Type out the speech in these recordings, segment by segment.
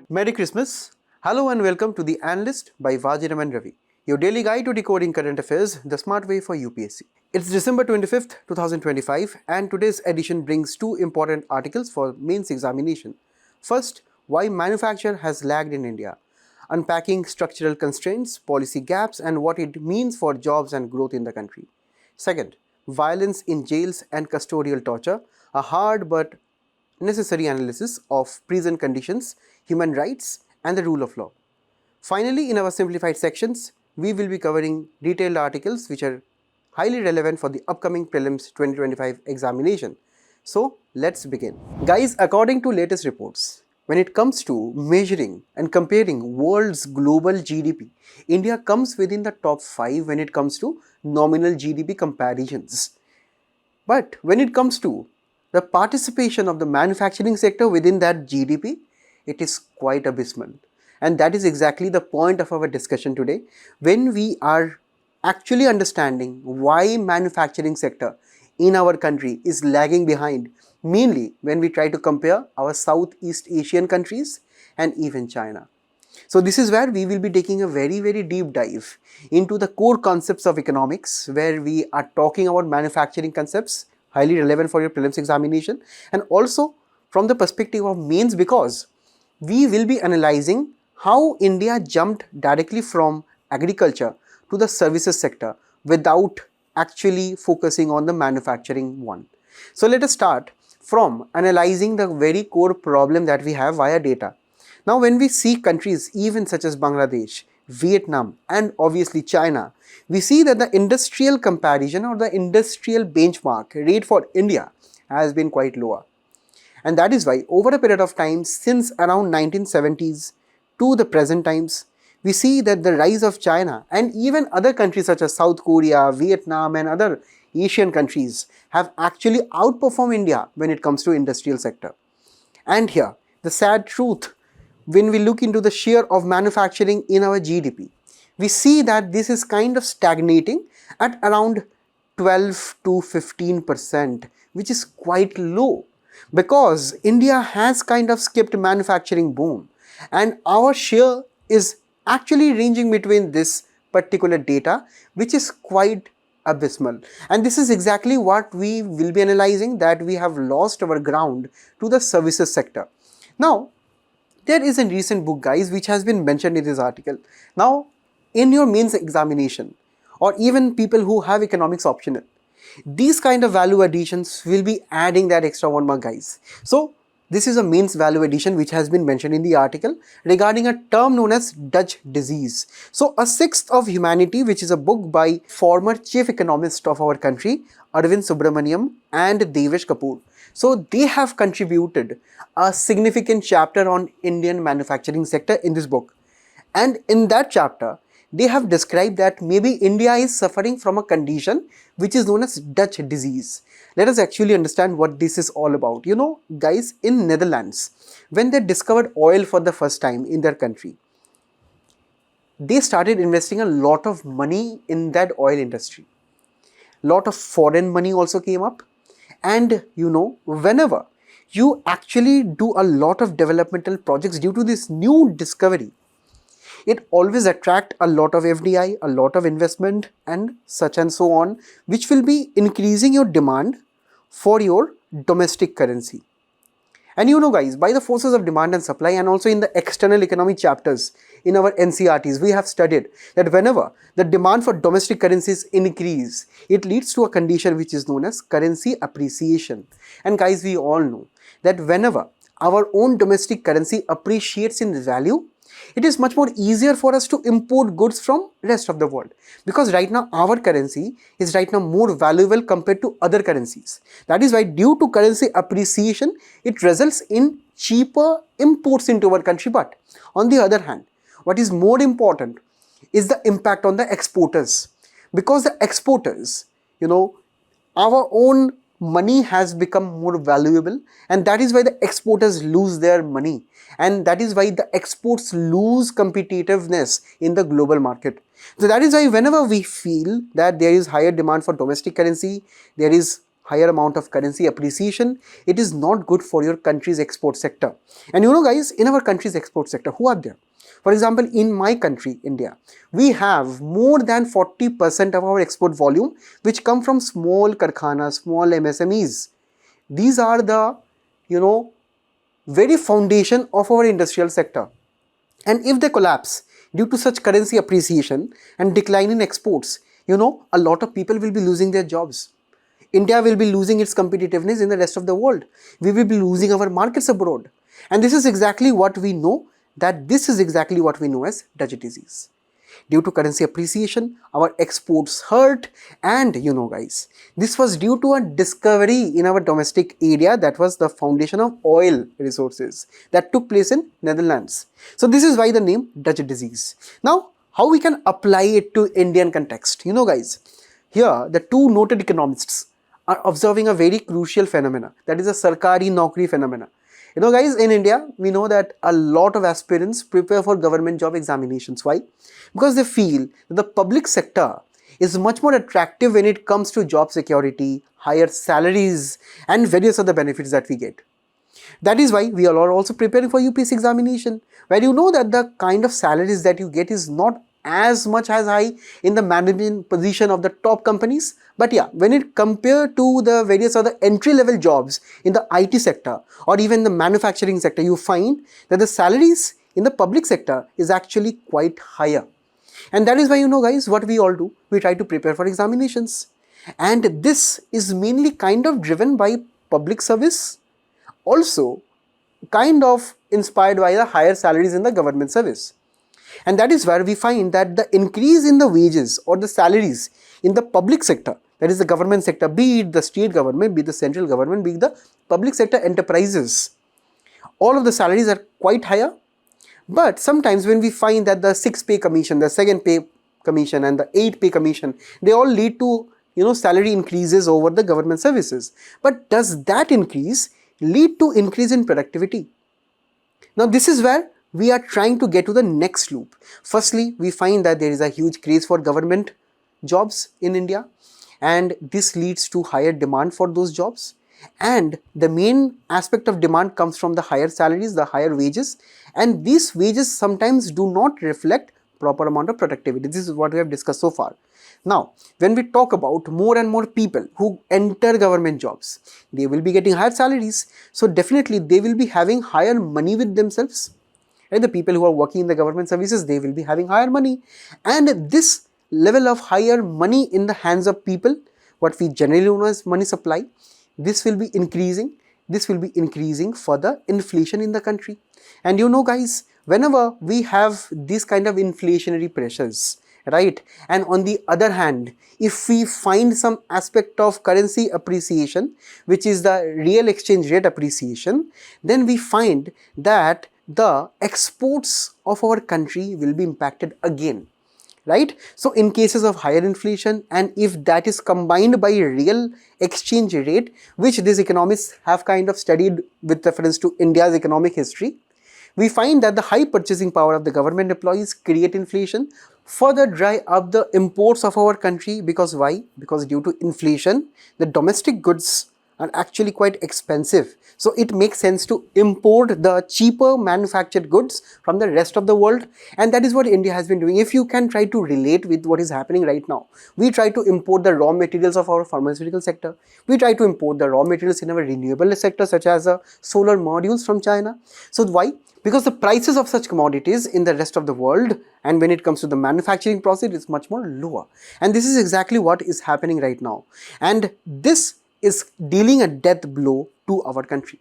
Merry Christmas. Hello and welcome to the Analyst by Vajiram and Ravi, your daily guide to decoding current affairs the smart way for UPSC. It's December 25th, 2025 and today's edition brings two important articles for mains examination. First, why manufacture has lagged in India, unpacking structural constraints, policy gaps and what it means for jobs and growth in the country. Second, violence in jails and custodial torture, a hard but necessary analysis of prison conditions, human rights, and the rule of law. Finally, in our simplified sections, we will be covering detailed articles which are highly relevant for the upcoming prelims 2025 examination. So, let's begin. Guys, according to latest reports, when it comes to measuring and comparing world's global GDP, India comes within the top 5 when it comes to nominal GDP comparisons. But when it comes to the participation of the manufacturing sector within that GDP, it is quite abysmal. And that is exactly the point of our discussion today, when we are actually understanding why manufacturing sector in our country is lagging behind, mainly when we try to compare our Southeast Asian countries and even China. So this is where we will be taking a very deep dive into the core concepts of economics, where we are talking about manufacturing concepts, highly relevant for your prelims examination, and also from the perspective of mains, because we will be analyzing how India jumped directly from agriculture to the services sector without actually focusing on the manufacturing one. So let us start from analyzing the very core problem that we have via data. Now when we see countries even such as Bangladesh, Vietnam and obviously China, we see that the industrial comparison or the industrial benchmark rate for India has been quite lower. And that is why over a period of time since around 1970s to the present times, we see that the rise of China and even other countries such as South Korea, Vietnam and other Asian countries have actually outperformed India when it comes to industrial sector. And here, the sad truth, when we look into the share of manufacturing in our GDP, we see that this is kind of stagnating at around 12 to 15%, which is quite low, because India has kind of skipped manufacturing boom and our share is actually ranging between this particular data, which is quite abysmal. And this is exactly what we will be analyzing, that we have lost our ground to the services sector. Now, there is a recent book, guys, which has been mentioned in this article. Now, in your mains examination, or even people who have economics optional, these kind of value additions will be adding that extra 1 mark, guys. So, this is a mains value addition which has been mentioned in the article regarding a term known as Dutch disease. So, A Sixth of Humanity, which is a book by former chief economist of our country, Arvind Subramaniam and Devesh Kapoor. So they have contributed a significant chapter on Indian manufacturing sector in this book. And in that chapter, they have described that maybe India is suffering from a condition which is known as Dutch disease. Let us actually understand what this is all about. You know, guys, in Netherlands, when they discovered oil for the first time in their country, they started investing a lot of money in that oil industry. Lot of foreign money also came up. And you know, whenever you actually do a lot of developmental projects due to this new discovery, it always attract a lot of FDI, a lot of investment and such and so on, which will be increasing your demand for your domestic currency. And you know, guys, by the forces of demand and supply, and also in the external economy chapters in our NCRTs, we have studied that whenever the demand for domestic currencies increase, it leads to a condition which is known as currency appreciation. And guys, we all know that whenever our own domestic currency appreciates in value, it is much more easier for us to import goods from rest of the world, because right now our currency is right now more valuable compared to other currencies. That is why due to currency appreciation, it results in cheaper imports into our country. But on the other hand, what is more important is the impact on the exporters, because the exporters, you know, our own money has become more valuable, and that is why the exporters lose their money, and that is why the exports lose competitiveness in the global market. So that is why whenever we feel that there is higher demand for domestic currency, there is higher amount of currency appreciation, it is not good for your country's export sector. And you know guys, in our country's export sector, who are there? For example, in my country, India, we have more than 40% of our export volume which come from small karkhanas, small MSMEs. These are the, very foundation of our industrial sector. And if they collapse due to such currency appreciation and decline in exports, a lot of people will be losing their jobs. India will be losing its competitiveness in the rest of the world. We will be losing our markets abroad. And this is exactly what we know, as Dutch disease. Due to currency appreciation, our exports hurt, and guys, this was due to a discovery in our domestic area, that was the foundation of oil resources that took place in Netherlands. So this is why the name Dutch disease. Now, how we can apply it to Indian context? Guys, here the two noted economists are observing a very crucial phenomena, that is a Sarkari Naukri phenomena. Guys, in India, we know that a lot of aspirants prepare for government job examinations. Why? Because they feel that the public sector is much more attractive when it comes to job security, higher salaries, and various other benefits that we get. That is why we are also preparing for UPSC examination, where you know that the kind of salaries that you get is not as much as high in the management position of the top companies. But yeah, when it compared to the various other entry-level jobs in the IT sector or even the manufacturing sector, you find that the salaries in the public sector is actually quite higher. And that is why, guys, what we all do, we try to prepare for examinations. And this is mainly kind of driven by public service, also kind of inspired by the higher salaries in the government service. And that is where we find that the increase in the wages or the salaries in the public sector, that is the government sector, be it the state government, be it the central government, be it the public sector enterprises, all of the salaries are quite higher. But sometimes when we find that the 6th pay commission, the 2nd pay commission and the 8th pay commission, they all lead to salary increases over the government services. But does that increase lead to increase in productivity? Now this is where we are trying to get to the next loop. Firstly, we find that there is a huge craze for government jobs in India, and this leads to higher demand for those jobs. And the main aspect of demand comes from the higher salaries, the higher wages, and these wages sometimes do not reflect proper amount of productivity. This is what we have discussed so far. Now, when we talk about more and more people who enter government jobs, they will be getting higher salaries. So definitely they will be having higher money with themselves. Right? The people who are working in the government services, they will be having higher money. And this level of higher money in the hands of people, what we generally know as money supply, this will be increasing. This will be increasing for the inflation in the country. And guys, whenever we have these kind of inflationary pressures, right, and on the other hand, if we find some aspect of currency appreciation, which is the real exchange rate appreciation, then we find that the exports of our country will be impacted again. Right? So in cases of higher inflation, and if that is combined by a real exchange rate, which these economists have kind of studied with reference to India's economic history, we find that the high purchasing power of the government employees create inflation, further dry up the imports of our country. Because why? Because due to inflation, the domestic goods are actually quite expensive. So it makes sense to import the cheaper manufactured goods from the rest of the world. And that is what India has been doing. If you can try to relate with what is happening right now, we try to import the raw materials of our pharmaceutical sector. We try to import the raw materials in our renewable sector, such as solar modules from China. So why? Because the prices of such commodities in the rest of the world, and when it comes to the manufacturing process, is much more lower. And this is exactly what is happening right now. And this is dealing a death blow to our country.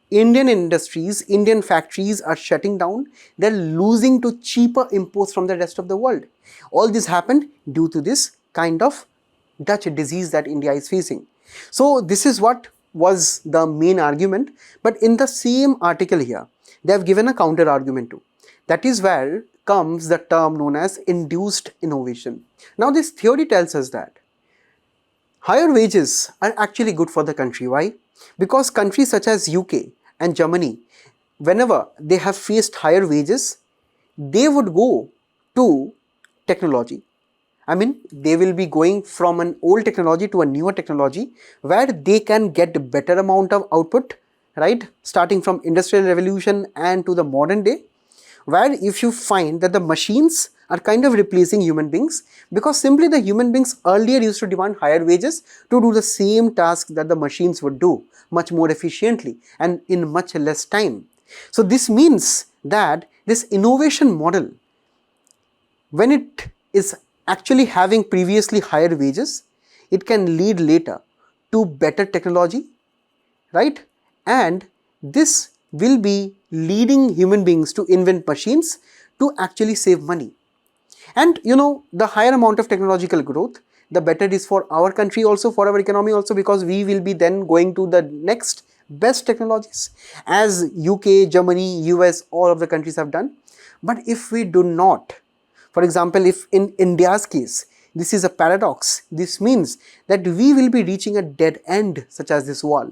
Indian industries, Indian factories are shutting down. They're losing to cheaper imports from the rest of the world. All this happened due to this kind of Dutch disease that India is facing. So this is what was the main argument. But in the same article here, they have given a counter argument too. That is where comes the term known as induced innovation. Now this theory tells us that higher wages are actually good for the country. Why? Because countries such as UK and Germany, whenever they have faced higher wages, they would go to technology. I mean, they will be going from an old technology to a newer technology where they can get better amount of output, right? Starting from industrial revolution and to the modern day, where if you find that the machines are kind of replacing human beings, because simply the human beings earlier used to demand higher wages to do the same task that the machines would do much more efficiently and in much less time. So this means that this innovation model, when it is actually having previously higher wages, it can lead later to better technology, right? And this will be leading human beings to invent machines to actually save money. And the higher amount of technological growth, the better it is for our country also, for our economy also, because we will be then going to the next best technologies as UK, Germany, US, all of the countries have done. But if we do not, for example, if in India's case, this is a paradox, this means that we will be reaching a dead end such as this wall,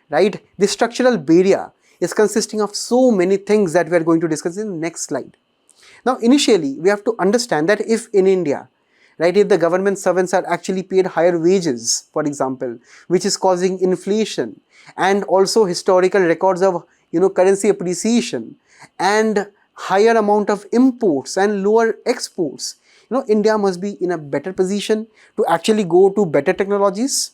right? The structural barrier is consisting of so many things that we are going to discuss in the next slide. Now, initially, we have to understand that if in India, right, if the government servants are actually paid higher wages, for example, which is causing inflation, and also historical records of currency appreciation and higher amount of imports and lower exports, India must be in a better position to actually go to better technologies.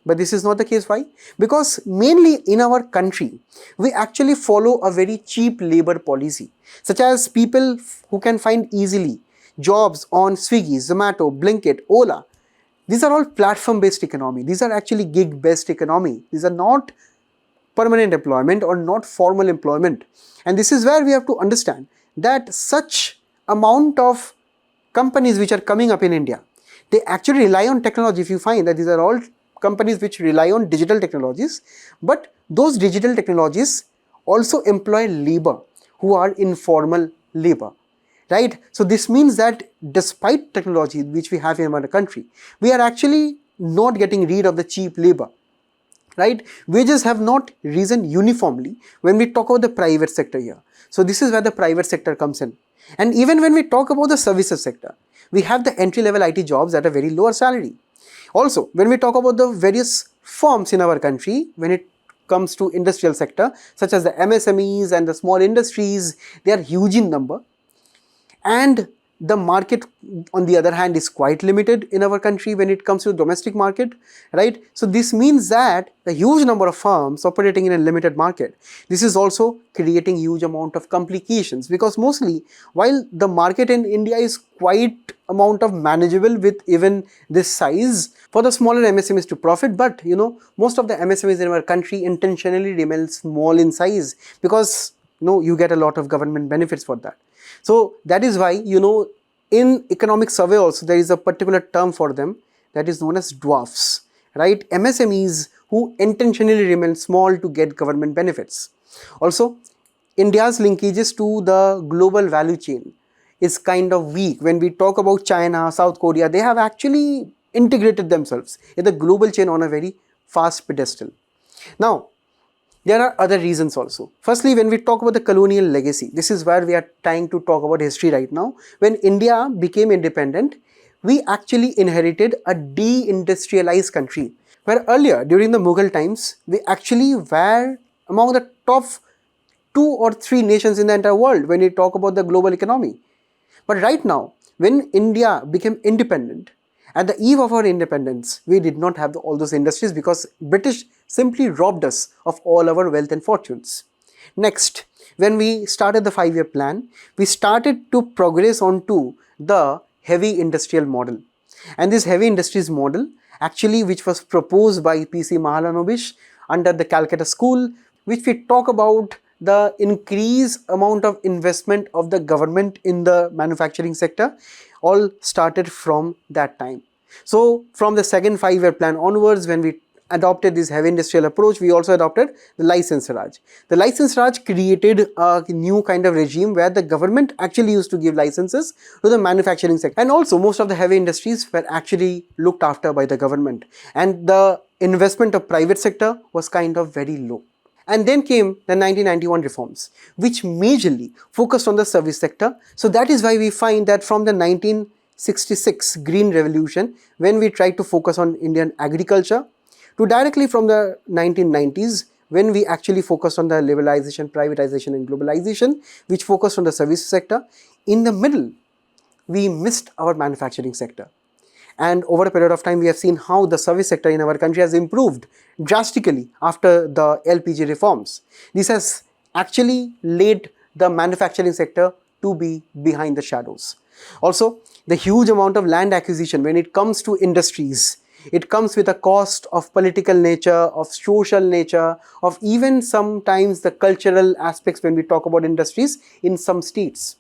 But this is not the case. Why? Because mainly in our country, we actually follow a very cheap labor policy, such as people who can find easily jobs on Swiggy, Zomato, Blinkit, Ola. These are all platform-based economy. These are actually gig-based economy. These are not permanent employment or not formal employment. And this is where we have to understand that such amount of companies which are coming up in India, they actually rely on technology. If you find that these are all companies which rely on digital technologies, but those digital technologies also employ labor who are informal labor, right? So this means that despite technology which we have in our country, we are actually not getting rid of the cheap labor, right? Wages have not risen uniformly when we talk about the private sector here. So this is where the private sector comes in. And even when we talk about the services sector, we have the entry-level IT jobs at a very lower salary. Also, when we talk about the various firms in our country, when it comes to industrial sector, such as the MSMEs and the small industries, they are huge in number. And the market, on the other hand, is quite limited in our country when it comes to the domestic market, right? So this means that the huge number of firms operating in a limited market, this is also creating huge amount of complications, because mostly while the market in India is quite amount of manageable with even this size for the smaller MSMEs to profit, but most of the MSMEs in our country intentionally remain small in size because you get a lot of government benefits for that. So that is why, in economic survey also there is a particular term for them that is known as dwarfs, right? MSMEs who intentionally remain small to get government benefits. Also, India's linkages to the global value chain is kind of weak. When we talk about China, South Korea, they have actually integrated themselves in the global chain on a very fast pedestal. Now, there are other reasons also. Firstly, when we talk about the colonial legacy, this is where we are trying to talk about history right now. When India became independent, we actually inherited a deindustrialized country, where earlier during the Mughal times, we actually were among the top 2 or 3 nations in the entire world when we talk about the global economy. But right now, when India became independent, at the eve of our independence, we did not have all those industries because British simply robbed us of all our wealth and fortunes. Next, when we started the 5-year plan, we started to progress onto the heavy industrial model. And this heavy industries model, actually, which was proposed by PESA Mahotsav under the Calcutta School, which we talk about the increased amount of investment of the government in the manufacturing sector, all started from that time. So from the second 5-year plan onwards, when we adopted this heavy industrial approach, we also adopted the license Raj. The license Raj created a new kind of regime where the government actually used to give licenses to the manufacturing sector. And also most of the heavy industries were actually looked after by the government. And the investment of private sector was kind of very low. And then came the 1991 reforms, which majorly focused on the service sector. So that is why we find that from the 19 1966 Green Revolution, when we tried to focus on Indian agriculture, to directly from the 1990s, when we actually focused on the liberalization, privatization and globalization, which focused on the service sector. In the middle, we missed our manufacturing sector. And over a period of time, we have seen how the service sector in our country has improved drastically after the LPG reforms. This has actually led the manufacturing sector to be behind the shadows. Also, the huge amount of land acquisition when it comes to industries, it comes with a cost of political nature, of social nature, of even sometimes the cultural aspects when we talk about industries in some states.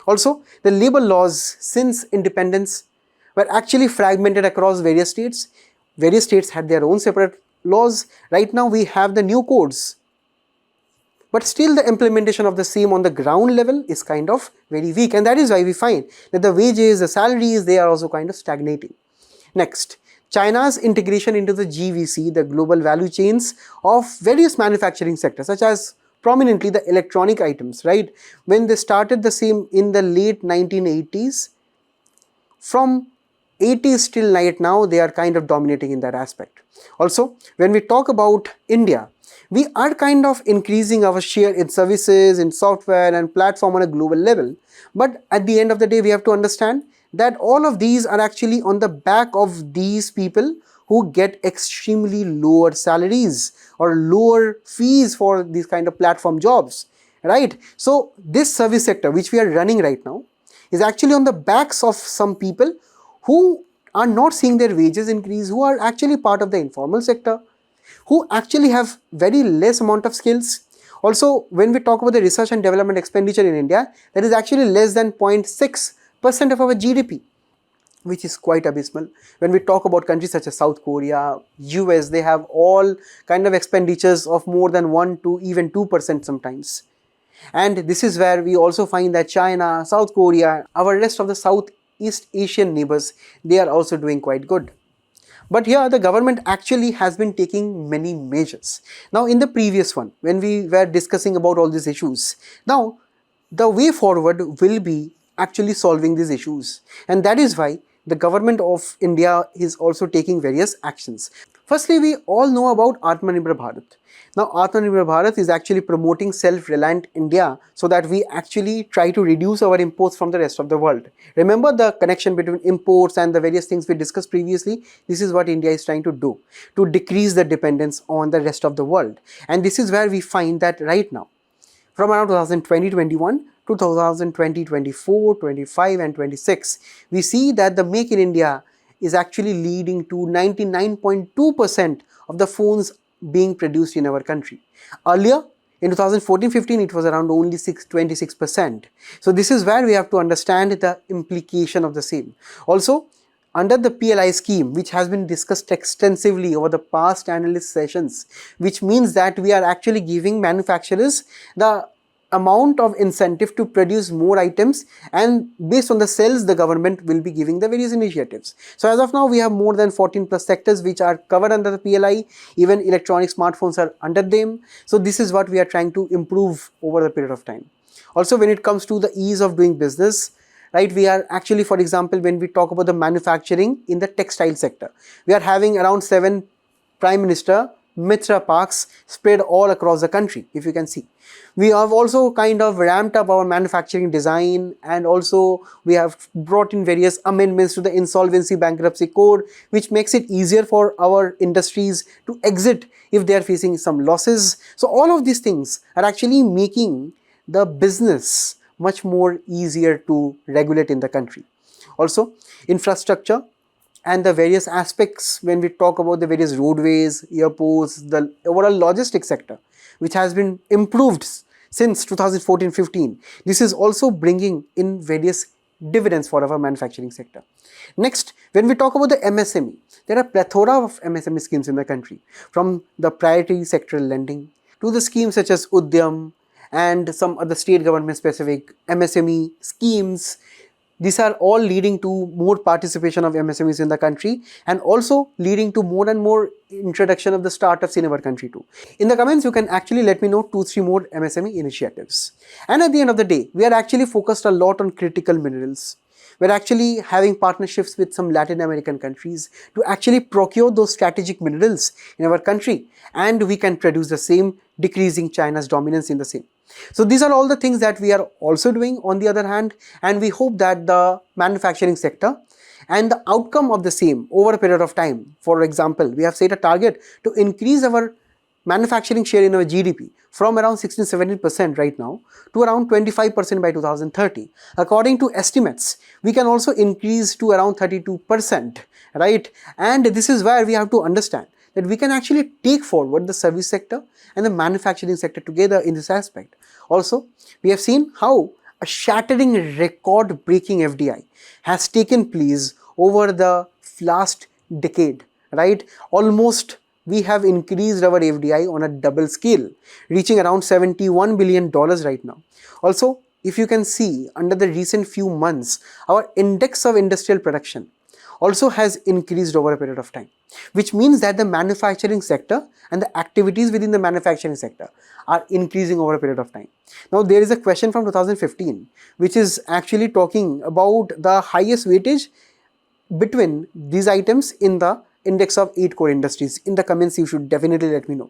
Also, the labor laws since independence were actually fragmented across various states. Various states had their own separate laws. Right now we have the new codes. But still the implementation of the same on the ground level is kind of very weak, and that is why we find that the wages, the salaries, they are also kind of stagnating. Next, China's integration into the GVC, the global value chains of various manufacturing sectors, such as prominently the electronic items, right? When they started the same in the late 1980s, from 80s till right now, they are kind of dominating in that aspect. Also, when we talk about India, we are kind of increasing our share in services, in software and platform on a global level. But at the end of the day, we have to understand that all of these are actually on the back of these people who get extremely lower salaries or lower fees for these kind of platform jobs, right? So this service sector which we are running right now is actually on the backs of some people who are not seeing their wages increase, who are actually part of the informal sector, who actually have very less amount of skills. Also, when we talk about the research and development expenditure in India, that is actually less than 0.6% of our GDP, which is quite abysmal. When we talk about countries such as South Korea, US, they have all kind of expenditures of more than 1 to even 2% sometimes. And this is where we also find that China, South Korea, our rest of the Southeast Asian neighbors, they are also doing quite good. But here the government actually has been taking many measures. Now in the previous one, when we were discussing about all these issues, now the way forward will be actually solving these issues. And that is why the government of India is also taking various actions. Firstly, we all know about Atmanirbhar Bharat. Now Atmanirbhar Bharat is actually promoting self-reliant India so that we actually try to reduce our imports from the rest of the world. Remember the connection between imports and the various things we discussed previously? This is what India is trying to do, to decrease the dependence on the rest of the world. And this is where we find that right now, from around 2020-21 to 2020-24, 25 and 26, we see that the Make in India is actually leading to 99.2% of the phones being produced in our country. Earlier, in 2014-15, it was around only 26%. So this is where we have to understand the implication of the same. Also, under the PLI scheme, which has been discussed extensively over the past analyst sessions, which means that we are actually giving manufacturers the amount of incentive to produce more items, and based on the sales the government will be giving the various initiatives. So as of now we have more than 14 plus sectors which are covered under the PLI. Even electronic smartphones are under them. So this is what we are trying to improve over the period of time. Also, when it comes to the ease of doing business, right, we are actually, for example, when we talk about the manufacturing in the textile sector, we are having around 7 Prime Minister Mitra parks spread all across the country, if you can see. We have also kind of ramped up our manufacturing design, and also we have brought in various amendments to the insolvency bankruptcy code, which makes it easier for our industries to exit if they are facing some losses. So all of these things are actually making the business much more easier to regulate in the country. Also, infrastructure and the various aspects when we talk about the various roadways, airports, the overall logistics sector, which has been improved since 2014-15. This is also bringing in various dividends for our manufacturing sector. Next, when we talk about the MSME, there are a plethora of MSME schemes in the country, from the priority sectoral lending to the schemes such as Udyam and some other state government specific MSME schemes. These are all leading to more participation of MSMEs in the country, and also leading to more and more introduction of the startups in our country too. In the comments, you can actually let me know 2-3 more MSME initiatives. And at the end of the day, we are actually focused a lot on critical minerals. We're actually having partnerships with some Latin American countries to actually procure those strategic minerals in our country, and we can produce the same, decreasing China's dominance in the same. So these are all the things that we are also doing on the other hand, and we hope that the manufacturing sector and the outcome of the same over a period of time. For example, we have set a target to increase our manufacturing share in our GDP from around 16-17% right now to around 25% by 2030. According to estimates, we can also increase to around 32%, right? And this is where we have to understand that we can actually take forward the service sector and the manufacturing sector together in this aspect. Also, we have seen how a shattering record-breaking FDI has taken place over the last decade, right? Almost we have increased our FDI on a double scale, reaching around $71 billion right now. Also, if you can see under the recent few months, our index of industrial production also has increased over a period of time, which means that the manufacturing sector and the activities within the manufacturing sector are increasing over a period of time. Now, there is a question from 2015 which is actually talking about the highest weightage between these items in the index of 8 core industries. In the comments, you should definitely let me know.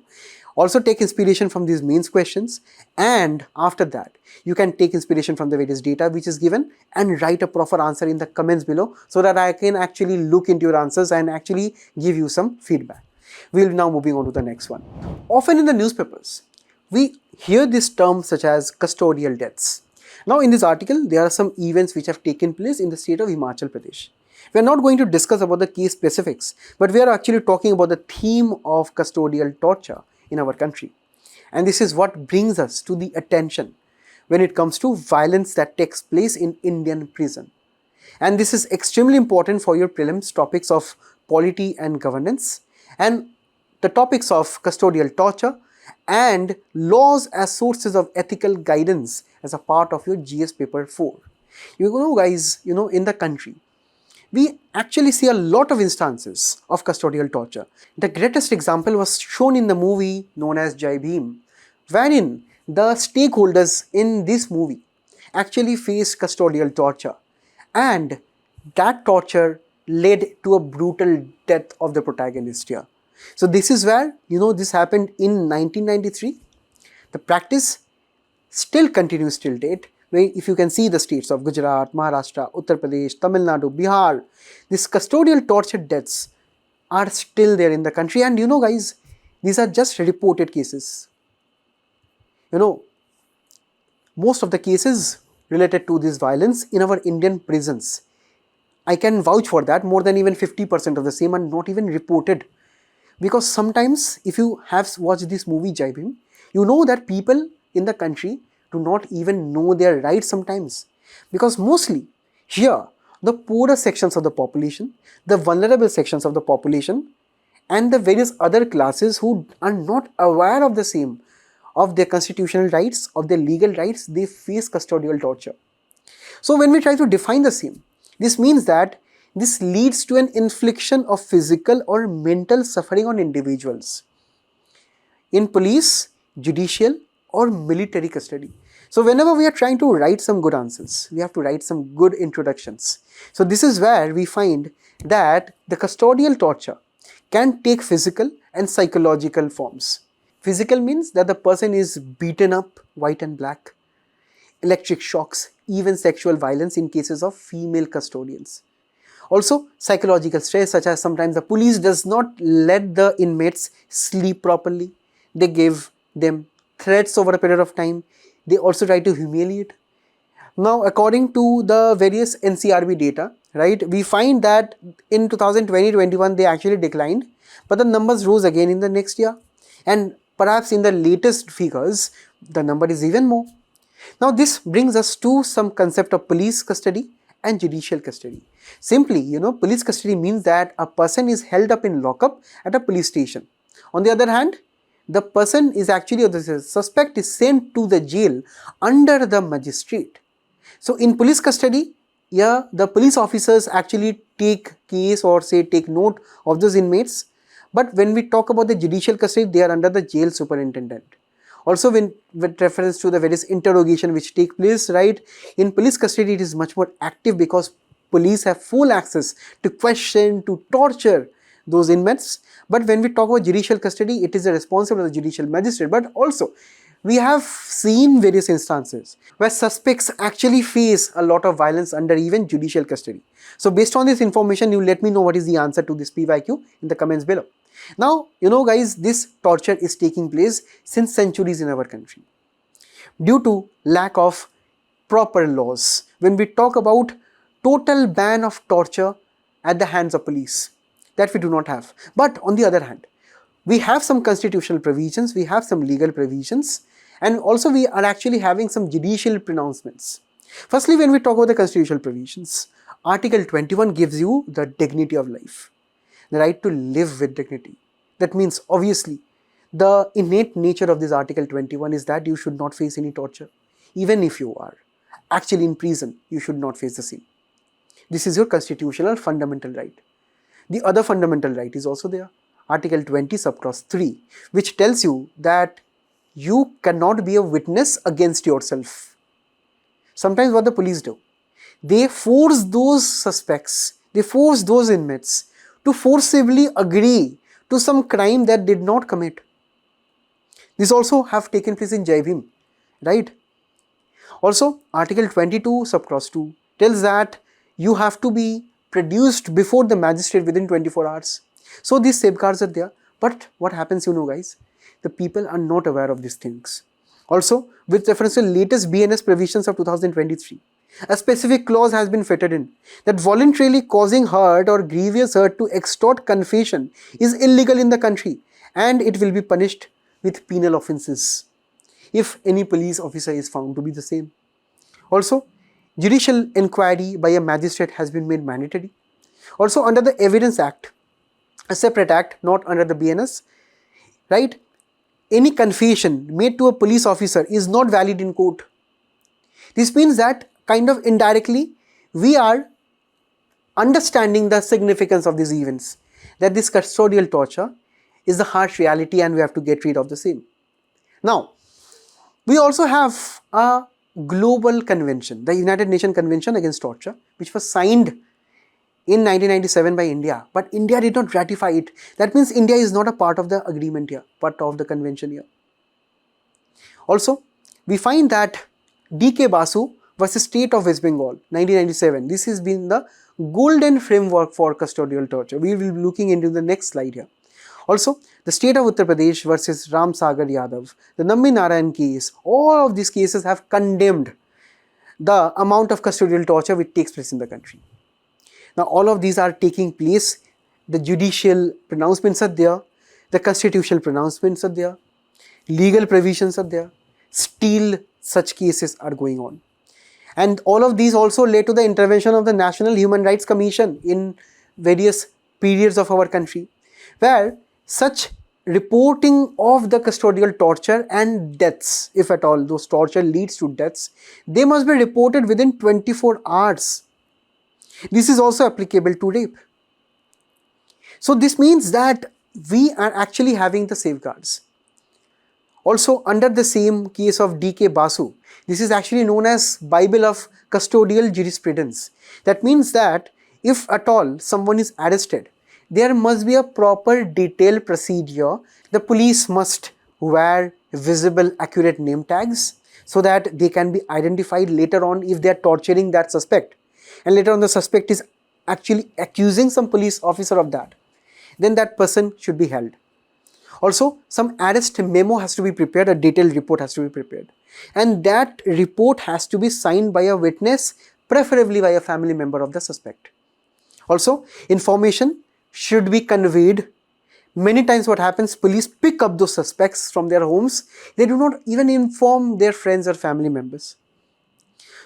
Also take inspiration from these mains questions, and after that you can take inspiration from the various data which is given and write a proper answer in the comments below so that I can actually look into your answers and actually give you some feedback. We'll now moving on to the next one. Often in the newspapers, we hear this term such as custodial deaths. Now in this article, there are some events which have taken place in the state of Himachal Pradesh. We are not going to discuss about the case specifics, but we are actually talking about the theme of custodial torture in our country. And this is what brings us to the attention when it comes to violence that takes place in Indian prison. And this is extremely important for your prelims topics of polity and governance, and the topics of custodial torture and laws as sources of ethical guidance as a part of your GS paper 4. You know guys, in the country, we actually see a lot of instances of custodial torture. The greatest example was shown in the movie known as Jai Bhim, wherein the stakeholders in this movie actually faced custodial torture, and that torture led to a brutal death of the protagonist here. So this is where, this happened in 1993. The practice still continues till date. If you can see the states of Gujarat, Maharashtra, Uttar Pradesh, Tamil Nadu, Bihar, these custodial torture deaths are still there in the country. And guys, these are just reported cases. Most of the cases related to this violence in our Indian prisons, I can vouch for that, more than even 50% of the same are not even reported. Because sometimes if you have watched this movie Jai Bhim, you know that people in the country do not even know their rights sometimes. Because mostly here, the poorer sections of the population, the vulnerable sections of the population, and the various other classes who are not aware of the same, of their constitutional rights, of their legal rights, they face custodial torture. So when we try to define the same, this means that this leads to an infliction of physical or mental suffering on individuals in police, judicial, or military custody. So whenever we are trying to write some good answers, we have to write some good introductions. So this is where we find that the custodial torture can take physical and psychological forms. Physical means that the person is beaten up, white and black, electric shocks, even sexual violence in cases of female custodians. Also, psychological stress, such as sometimes the police does not let the inmates sleep properly. They give them threats over a period of time. They also try to humiliate. Now, according to the various NCRB data, right, we find that in 2020-21 they actually declined, but the numbers rose again in the next year, and perhaps in the latest figures the number is even more. Now, this brings us to some concept of police custody and judicial custody. Simply, police custody means that a person is held up in lockup at a police station. On the other hand, the person is actually, or the suspect is sent to the jail under the magistrate. So in police custody, the police officers actually take case or take note of those inmates. But when we talk about the judicial custody, they are under the jail superintendent. Also, with reference to the various interrogation which take place, right, in police custody, it is much more active because police have full access to question, to torture those inmates. But when we talk about judicial custody, it is the responsibility of the judicial magistrate. But also, we have seen various instances where suspects actually face a lot of violence under even judicial custody. So based on this information, you let me know what is the answer to this PYQ in the comments below. Now, guys, this torture is taking place since centuries in our country due to lack of proper laws. When we talk about total ban of torture at the hands of police, that we do not have. But on the other hand, we have some constitutional provisions, we have some legal provisions, and also we are actually having some judicial pronouncements. Firstly, when we talk about the constitutional provisions, Article 21 gives you the dignity of life, the right to live with dignity. That means, obviously, the innate nature of this Article 21 is that you should not face any torture. Even if you are actually in prison, you should not face the same. This is your constitutional fundamental right. The other fundamental right is also there, Article 20 subclause 3, which tells you that you cannot be a witness against yourself. Sometimes what the police do, they force those suspects, they force those inmates to forcibly agree to some crime that did not commit. This also have taken place in Jai Bhim, right? Also, Article 22 subclause 2 tells that you have to be produced before the magistrate within 24 hours. So these safeguards are there. But what happens, guys, the people are not aware of these things. Also, with reference to latest BNS provisions of 2023, a specific clause has been fitted in that voluntarily causing hurt or grievous hurt to extort confession is illegal in the country, and it will be punished with penal offences if any police officer is found to be the same. Also, judicial inquiry by a magistrate has been made mandatory. Also, under the Evidence Act, a separate act, not under the BNS, right? Any confession made to a police officer is not valid in court. This means that kind of indirectly we are understanding the significance of these events, that this custodial torture is the harsh reality and we have to get rid of the same. Now, we also have a global convention, the United Nations Convention Against Torture, which was signed in 1997 by India, but India did not ratify it. That means India is not a part of the agreement here, part of the convention here. Also, we find that D.K. Basu versus State of West Bengal, 1997. This has been the golden framework for custodial torture. We will be looking into the next slide here. Also, the state of Uttar Pradesh versus Ram Sagar Yadav, the Nambi Narayan case, all of these cases have condemned the amount of custodial torture which takes place in the country. Now, all of these are taking place. The judicial pronouncements are there, the constitutional pronouncements are there, legal provisions are there. Still, such cases are going on. And all of these also led to the intervention of the National Human Rights Commission in various periods of our country, where such reporting of the custodial torture and deaths, if at all those torture leads to deaths, they must be reported within 24 hours. This is also applicable to rape. So this means that we are actually having the safeguards. Also, under the same case of D.K. Basu, this is actually known as Bible of custodial jurisprudence. That means that if at all someone is arrested, there must be a proper detailed procedure. The police must wear visible accurate name tags so that they can be identified later on if they are torturing that suspect. And later on the suspect is actually accusing some police officer of that. Then that person should be held. Also, some arrest memo has to be prepared, a detailed report has to be prepared. And that report has to be signed by a witness, preferably by a family member of the suspect. Also, information should be conveyed. Many times what happens, police pick up those suspects from their homes. They do not even inform their friends or family members.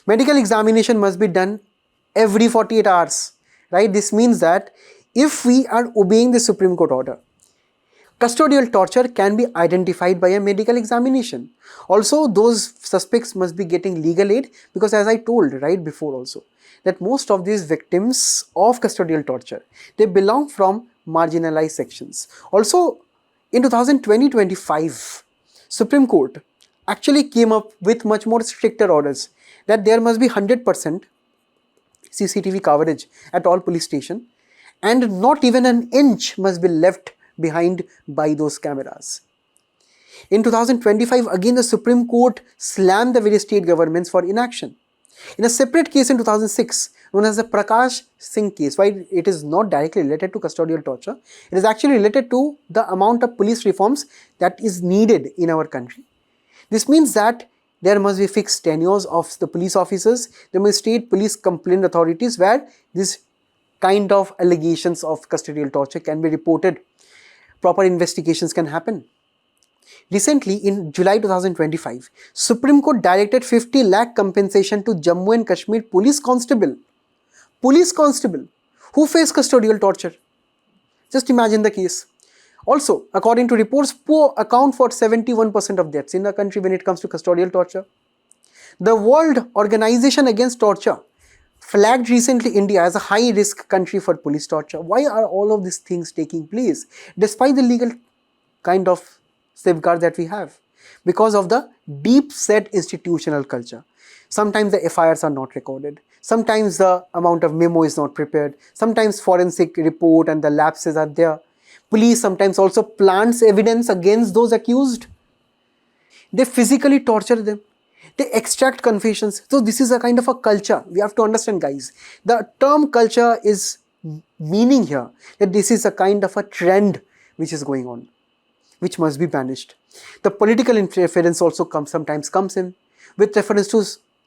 Medical examination must be done every 48 hours, right? This means that if we are obeying the Supreme Court order, custodial torture can be identified by a medical examination. Also, those suspects must be getting legal aid, because as I told right before also, that most of these victims of custodial torture, they belong from marginalized sections. Also, in 2020-25, Supreme Court actually came up with much more stricter orders that there must be 100% CCTV coverage at all police stations, and not even an inch must be left behind by those cameras. In 2025, again the Supreme Court slammed the various state governments for inaction. In a separate case in 2006, known as the Prakash Singh case, while it is not directly related to custodial torture, it is actually related to the amount of police reforms that is needed in our country. This means that there must be fixed tenures of the police officers, there must be state police complaint authorities where this kind of allegations of custodial torture can be reported. Proper investigations can happen. Recently, in July 2025, Supreme Court directed 50 lakh compensation to Jammu and Kashmir police constable who faced custodial torture. Just imagine the case. Also, according to reports, poor account for 71% of deaths in the country when it comes to custodial torture. The World Organization Against Torture flagged recently India as a high-risk country for police torture. Why are all of these things taking place despite the legal kind of safeguard that we have? Because of the deep-set institutional culture. Sometimes the FIRs are not recorded. Sometimes the amount of memo is not prepared. Sometimes forensic report and the lapses are there. Police sometimes also plants evidence against those accused. They physically torture them. They extract confessions. So this is a kind of a culture. We have to understand, guys. The term culture is meaning here that this is a kind of a trend which is going on, which must be banished. The political interference also sometimes comes in with reference to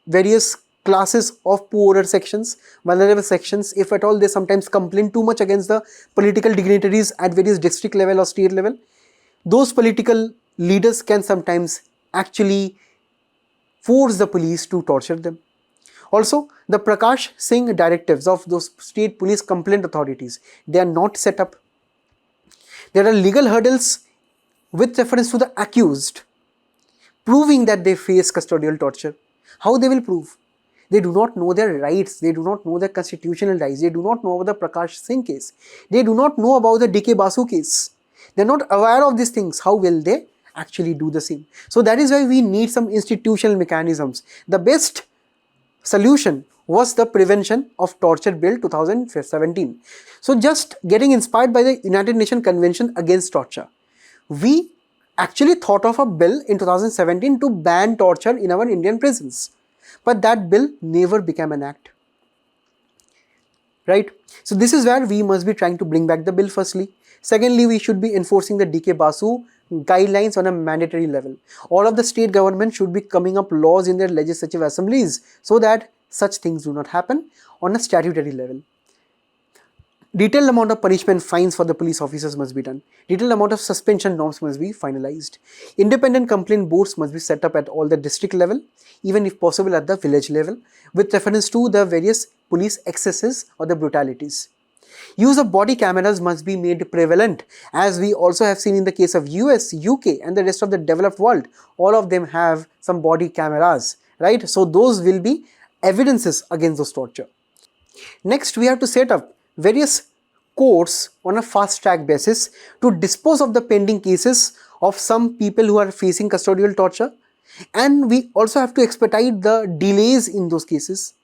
various classes of poorer sections, vulnerable sections. If at all they sometimes complain too much against the political dignitaries at various district level or state level, those political leaders can sometimes actually force the police to torture them. Also, the Prakash Singh directives of those state police complaint authorities, they are not set up. There are legal hurdles with reference to the accused, proving that they face custodial torture. How they will prove? They do not know their rights, they do not know their constitutional rights, they do not know about the Prakash Singh case, they do not know about the DK Basu case. They are not aware of these things. How will they actually do the same? So that is why we need some institutional mechanisms. The best solution was the Prevention of Torture Bill 2017. So just getting inspired by the United Nations Convention Against Torture, we actually thought of a bill in 2017 to ban torture in our Indian prisons. But that bill never became an act. Right? So this is where we must be trying to bring back the bill firstly. Secondly, we should be enforcing the DK Basu guidelines on a mandatory level. All of the state governments should be coming up laws in their legislative assemblies so that such things do not happen on a statutory level. Detailed amount of punishment fines for the police officers must be done. Detailed amount of suspension norms must be finalized. Independent complaint boards must be set up at all the district level, even if possible at the village level, with reference to the various police excesses or the brutalities. Use of body cameras must be made prevalent, as we also have seen in the case of US, UK and the rest of the developed world. All of them have some body cameras, right? So those will be evidences against those torture. Next, we have to set up various courts on a fast track basis to dispose of the pending cases of some people who are facing custodial torture, and we also have to expedite the delays in those cases.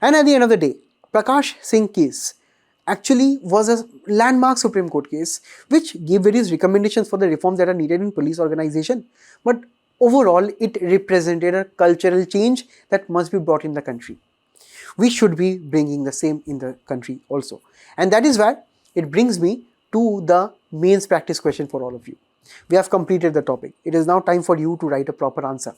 And at the end of the day, Prakash Singh case actually was a landmark Supreme Court case which gave various recommendations for the reforms that are needed in police organization, but overall it represented a cultural change that must be brought in the country. We should be bringing the same in the country also. And that is why it brings me to the mains practice question for all of you. We have completed the topic. It is now time for you to write a proper answer.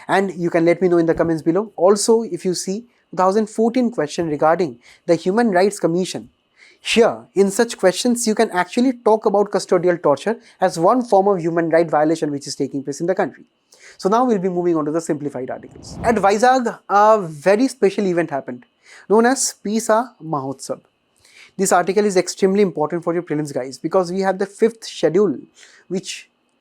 And you can let me know in the comments below. Also, if you see 2014 question regarding the Human Rights Commission, here in such questions you can actually talk about custodial torture as one form of human right violation which is taking place in the country. So now we'll be moving on to the simplified articles. At Vizag, a very special event happened known as PESA Mahotsav. This article is extremely important for your prelims, guys, because we have the 5th schedule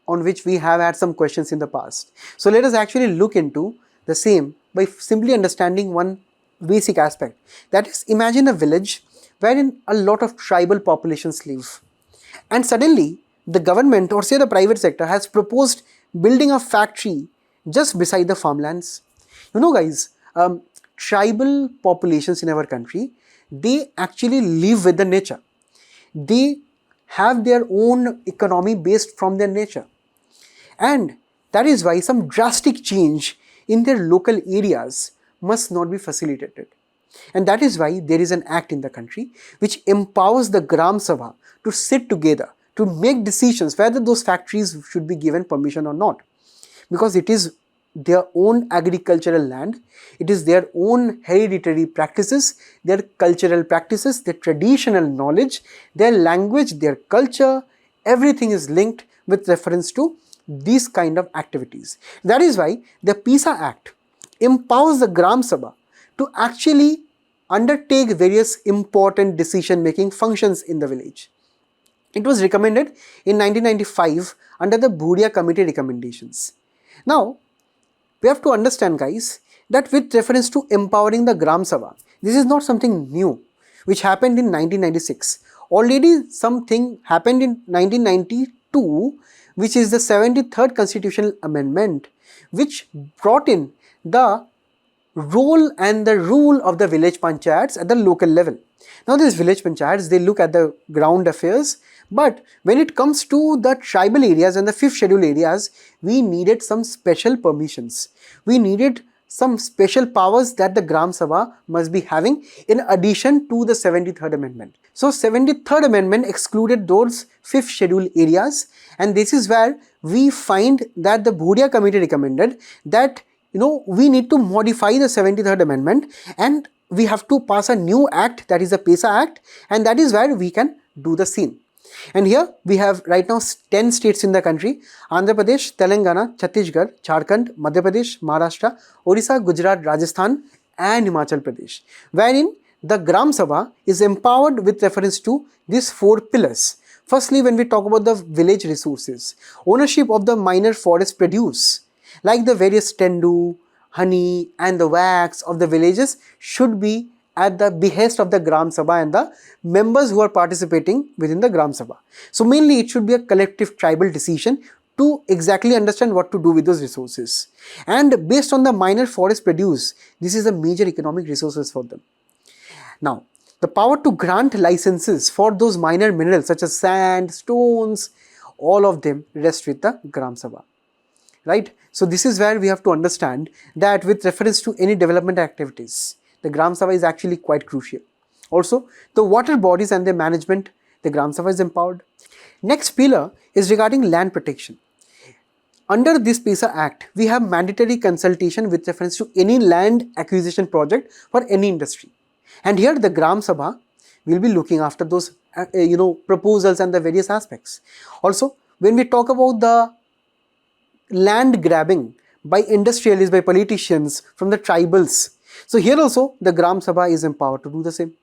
on which we have had some questions in the past. So let us actually look into the same by simply understanding one basic aspect. That is, imagine a village wherein a lot of tribal populations live, and suddenly the government or say the private sector has proposed building a factory just beside the farmlands. You know, guys, tribal populations in our country, they actually live with the nature. They have their own economy based from their nature. And that is why some drastic change in their local areas must not be facilitated. And that is why there is an act in the country which empowers the Gram Sabha to sit together to make decisions whether those factories should be given permission or not. Because it is their own agricultural land, it is their own hereditary practices, their cultural practices, their traditional knowledge, their language, their culture, everything is linked with reference to these kind of activities. That is why the PESA Act empowers the Gram Sabha to actually undertake various important decision-making functions in the village. It was recommended in 1995 under the Bhuria Committee recommendations. Now, we have to understand, guys, that with reference to empowering the Gram Sabha, this is not something new which happened in 1996. Already something happened in 1992, which is the 73rd Constitutional Amendment, which brought in the role and the rule of the village panchayats at the local level. Now these village panchayats, they look at the ground affairs, but when it comes to the tribal areas and the 5th schedule areas, we needed some special permissions. We needed some special powers that the Gram Sabha must be having in addition to the 73rd Amendment. So 73rd Amendment excluded those 5th schedule areas, and this is where we find that the Bhuria Committee recommended that we need to modify the 73rd Amendment and we have to pass a new act, that is the PESA Act, and that is where we can do the same. And here we have right now 10 states in the country: Andhra Pradesh, Telangana, Chhattisgarh, Jharkhand, Madhya Pradesh, Maharashtra, Orissa, Gujarat, Rajasthan and Himachal Pradesh, wherein the Gram Sabha is empowered with reference to these 4 pillars. Firstly, when we talk about the village resources, ownership of the minor forest produce, like the various tendu, honey and the wax of the villages should be at the behest of the Gram Sabha and the members who are participating within the Gram Sabha. So mainly it should be a collective tribal decision to exactly understand what to do with those resources. And based on the minor forest produce, this is a major economic resources for them. Now, the power to grant licenses for those minor minerals such as sand, stones, all of them rest with the Gram Sabha. Right? So this is where we have to understand that with reference to any development activities, the Gram Sabha is actually quite crucial. Also, the water bodies and their management, the Gram Sabha is empowered. Next pillar is regarding land protection. Under this PESA Act, we have mandatory consultation with reference to any land acquisition project for any industry. And here the Gram Sabha will be looking after those proposals and the various aspects. Also, when we talk about the land grabbing by industrialists, by politicians, from the tribals, so here also the Gram Sabha is empowered to do the same.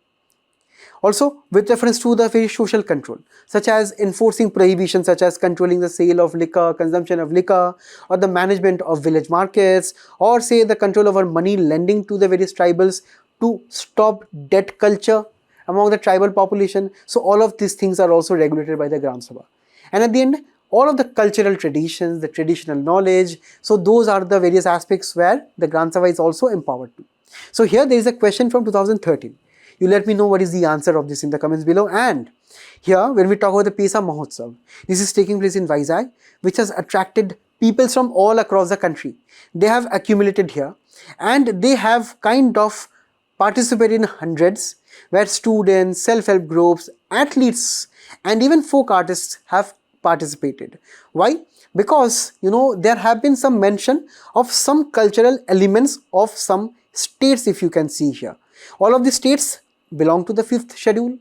Also, with reference to the very social control, such as enforcing prohibitions such as controlling the sale of liquor, consumption of liquor, or the management of village markets, or say the control over money lending to the various tribals to stop debt culture among the tribal population. So all of these things are also regulated by the Gram Sabha. And at the end, all of the cultural traditions, the traditional knowledge, so those are the various aspects where the Gram Sabha is also empowered to. So here there is a question from 2013. You let me know what is the answer of this in the comments below. And here, when we talk about the PESA Mahotsav, this is taking place in Vizag, which has attracted people from all across the country. They have accumulated here and they have kind of participated in hundreds, where students, self-help groups, athletes and even folk artists have participated. Why? Because there have been some mention of some cultural elements of some states, if you can see here. All of the states belong to the 5th schedule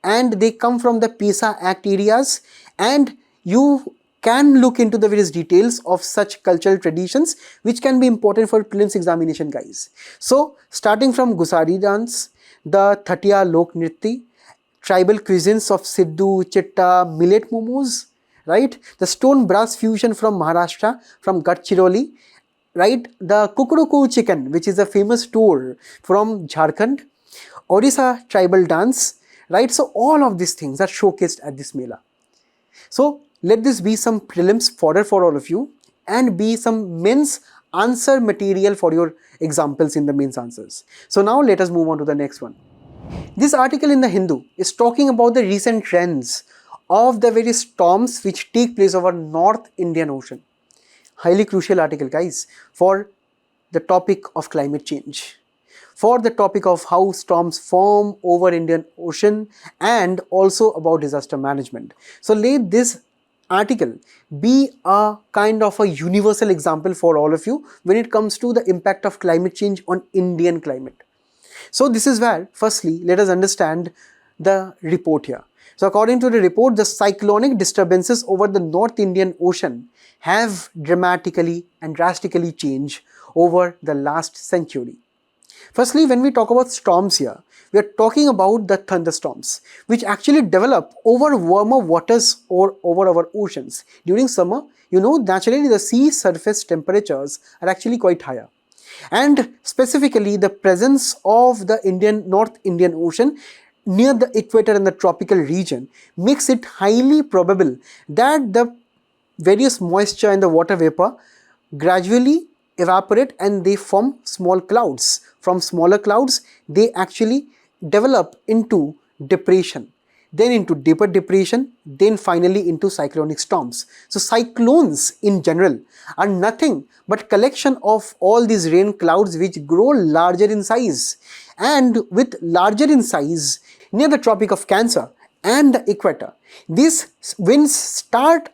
and they come from the PESA Act areas, and you can look into the various details of such cultural traditions which can be important for prelims examination, guys. So starting from Gusari dance, the Thatiya Lok Nritti, tribal cuisines of Siddu, Chitta, millet momos, right? The stone brass fusion from Maharashtra, from Gadchiroli, right? The Kukuruku chicken, which is a famous store from Jharkhand, Orissa tribal dance, right? So all of these things are showcased at this Mela. So let this be some prelims fodder for all of you and be some men's answer material for your examples in the mains answers. So now let us move on to the next one. This article in the Hindu is talking about the recent trends of the various storms which take place over North Indian Ocean. Highly crucial article, guys, for the topic of climate change, for the topic of how storms form over Indian Ocean, and also about disaster management. So let this article be a kind of a universal example for all of you when it comes to the impact of climate change on Indian climate. So this is where, firstly, let us understand the report here. So according to the report, the cyclonic disturbances over the North Indian Ocean have dramatically and drastically changed over the last century. Firstly, when we talk about storms here, we are talking about the thunderstorms, which actually develop over warmer waters or over our oceans. During summer, naturally the sea surface temperatures are actually quite higher. And specifically, the presence of the North Indian Ocean near the equator and the tropical region makes it highly probable that the various moisture and the water vapor gradually evaporate and they form small clouds. From smaller clouds, they actually develop into depression, then into deeper depression, then finally into cyclonic storms. So cyclones in general are nothing but collection of all these rain clouds which grow larger in size, and with larger in size near the Tropic of Cancer and the equator, these winds start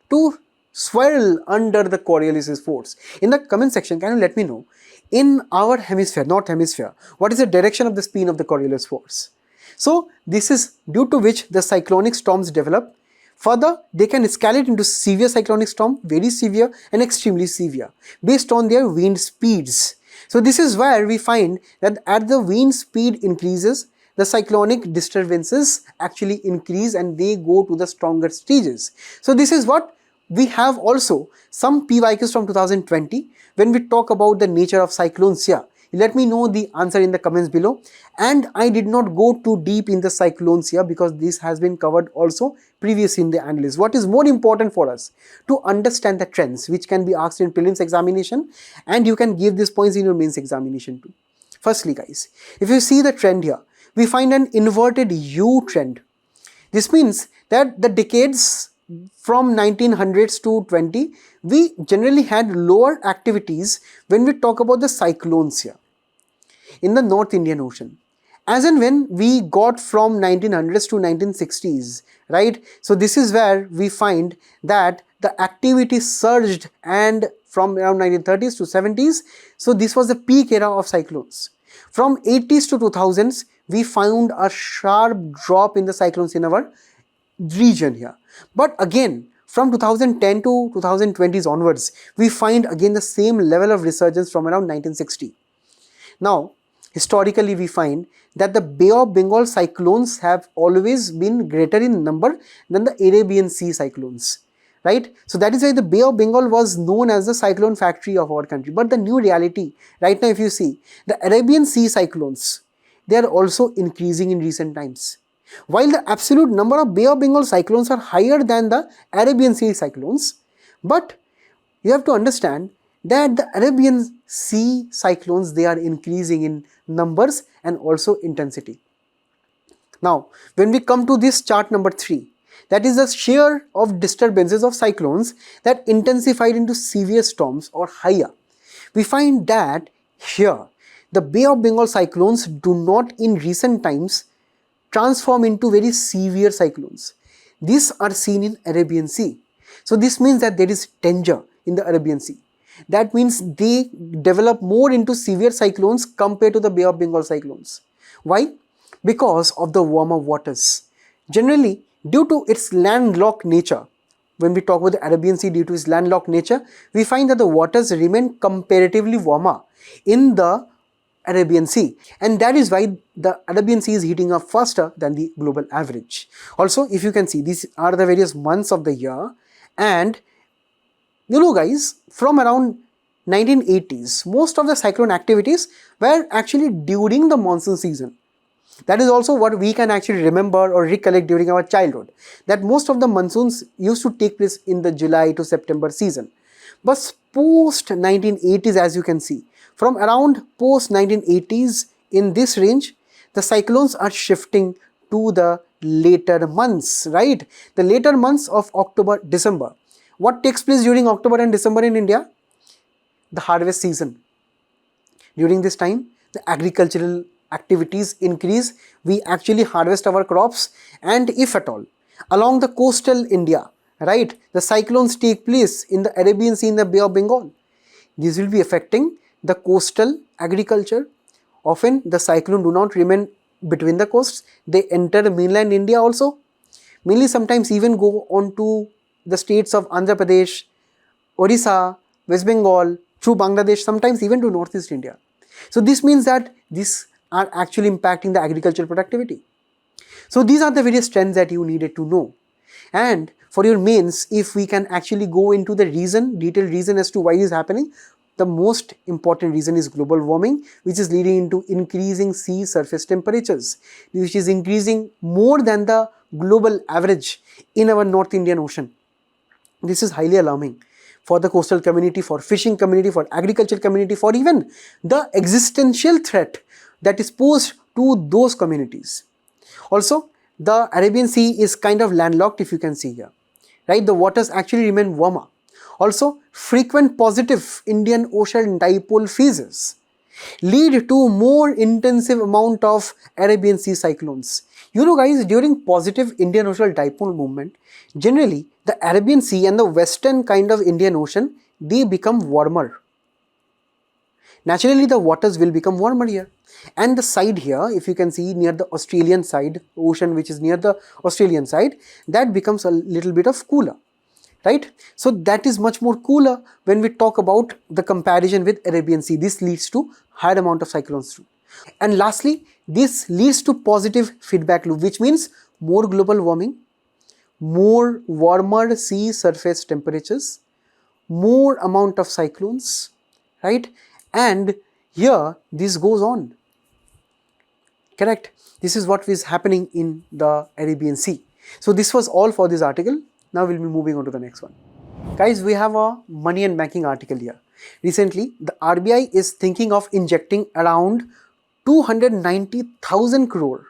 to swirl under the Coriolis force. In the comment section, can you let me know, in our hemisphere, north hemisphere, what is the direction of the spin of the Coriolis force? So this is due to which the cyclonic storms develop. Further, they can escalate into severe cyclonic storm, very severe and extremely severe, based on their wind speeds. So this is where we find that as the wind speed increases, the cyclonic disturbances actually increase and they go to the stronger stages. So this is what we have also some PYQs from 2020 when we talk about the nature of cyclones here. Let me know the answer in the comments below. And I did not go too deep in the cyclones here because this has been covered also previously in the Analyst. What is more important for us? To understand the trends which can be asked in prelims examination, and you can give these points in your mains examination too. Firstly, guys, if you see the trend here, we find an inverted U trend. This means that the decades from 1900s to 20, we generally had lower activities when we talk about the cyclones here in the North Indian Ocean. As and when we got from 1900s to 1960s, right? So this is where we find that the activity surged, and from around 1930s to 70s, so this was the peak era of cyclones. From 80s to 2000s, we found a sharp drop in the cyclones in our region here. But again, from 2010 to 2020s onwards, we find again the same level of resurgence from around 1960. Now, historically we find that the Bay of Bengal cyclones have always been greater in number than the Arabian Sea cyclones, right? So that is why the Bay of Bengal was known as the cyclone factory of our country. But the new reality, right now if you see, the Arabian Sea cyclones, they are also increasing in recent times. While the absolute number of Bay of Bengal cyclones are higher than the Arabian Sea cyclones, but you have to understand that the Arabian Sea cyclones, they are increasing in numbers and also intensity. Now, when we come to this chart number 3, that is the share of disturbances of cyclones that intensified into severe storms or higher, we find that here the Bay of Bengal cyclones do not in recent times transform into very severe cyclones. These are seen in Arabian Sea. So this means that there is danger in the Arabian Sea. That means they develop more into severe cyclones compared to the Bay of Bengal cyclones. Why? Because of the warmer waters. Generally, due to its landlocked nature, when we talk about the Arabian Sea, due to its landlocked nature, we find that the waters remain comparatively warmer in the Arabian Sea, and that is why the Arabian Sea is heating up faster than the global average. Also, if you can see, these are the various months of the year, and guys, from around 1980s, most of the cyclone activities were actually during the monsoon season. That is also what we can actually remember or recollect during our childhood, that most of the monsoons used to take place in the July to September season. But post 1980s, as you can see, from around post 1980s in this range, the cyclones are shifting to the later months, right? The later months of October, December. What takes place during October and December in India? The harvest season. During this time, the agricultural activities increase. We actually harvest our crops, and if at all, along the coastal India, right, the cyclones take place in the Arabian Sea, in the Bay of Bengal. These will be affecting the coastal agriculture. Often the cyclone do not remain between the coasts, they enter mainland India also. Mainly sometimes even go on to the states of Andhra Pradesh, Orissa, West Bengal, through Bangladesh, sometimes even to Northeast India. So this means that these are actually impacting the agricultural productivity. So these are the various trends that you needed to know. And for your mains, if we can actually go into the reason, detailed reason as to why it is happening, the most important reason is global warming, which is leading into increasing sea surface temperatures, which is increasing more than the global average in our North Indian Ocean. This is highly alarming for the coastal community, for fishing community, for agricultural community, for even the existential threat that is posed to those communities. Also, the Arabian Sea is kind of landlocked, if you can see here, right? The waters actually remain warmer. Also, frequent positive Indian Ocean dipole phases lead to more intensive amount of Arabian Sea cyclones. You know guys, during positive Indian Ocean dipole movement, generally the Arabian Sea and the western kind of Indian Ocean, they become warmer. Naturally the waters will become warmer here. And the side here, if you can see near the Australian side, ocean which is near the Australian side, that becomes a little bit of cooler. Right? So that is much more cooler when we talk about the comparison with Arabian Sea. This leads to higher amount of cyclones too. And lastly, this leads to positive feedback loop, which means more global warming, more warmer sea surface temperatures, more amount of cyclones, right? And here this goes on. Correct? This is what is happening in the Arabian Sea. So this was all for this article. Now we'll be moving on to the next one. Guys, we have a money and banking article here. Recently, the RBI is thinking of injecting around 290,000 crore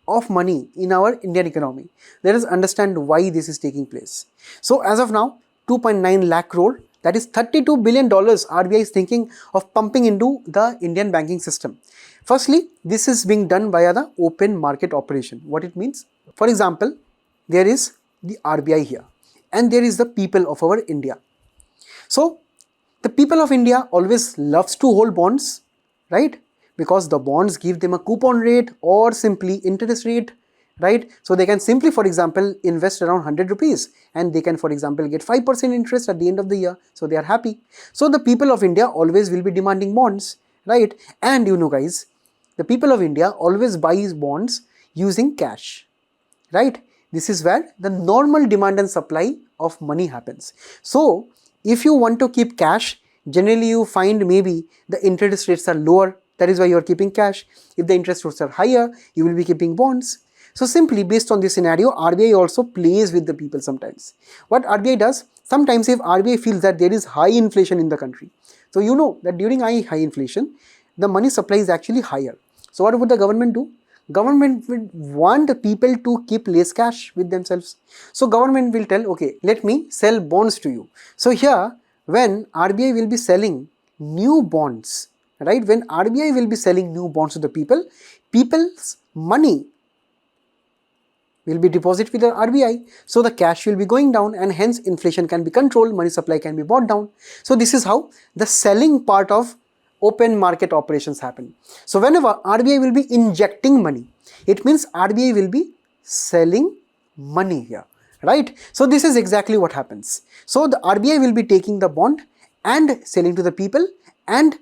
of money in our Indian economy. Let us understand why this is taking place. So as of now, 2.9 lakh crore, that is $32 billion, RBI is thinking of pumping into the Indian banking system. Firstly, this is being done via the open market operation. What it means? For example, there is the RBI here and there is the people of our India. So the people of India always loves to hold bonds, right? Because the bonds give them a coupon rate or simply interest rate, right? So they can simply, for example, invest around 100 rupees and they can, for example, get 5% interest at the end of the year. So they are happy. So the people of India always will be demanding bonds, right? And you know guys, the people of India always buys bonds using cash, right? This is where the normal demand and supply of money happens. So if you want to keep cash, generally you find maybe the interest rates are lower. That is why you are keeping cash. If the interest rates are higher, you will be keeping bonds. So simply based on this scenario, RBI also plays with the people sometimes. What RBI does, sometimes if RBI feels that there is high inflation in the country, so you know that during high inflation, the money supply is actually higher. So what would the government do? Government will want the people to keep less cash with themselves. So government will tell, okay, let me sell bonds to you. So here, when RBI will be selling new bonds, right? When RBI will be selling new bonds to the people, people's money will be deposited with the RBI. So the cash will be going down and hence inflation can be controlled, money supply can be brought down. So this is how the selling part of open market operations happen. So whenever RBI will be injecting money, it means RBI will be selling money here, right? So this is exactly what happens. So the RBI will be taking the bond and selling to the people, and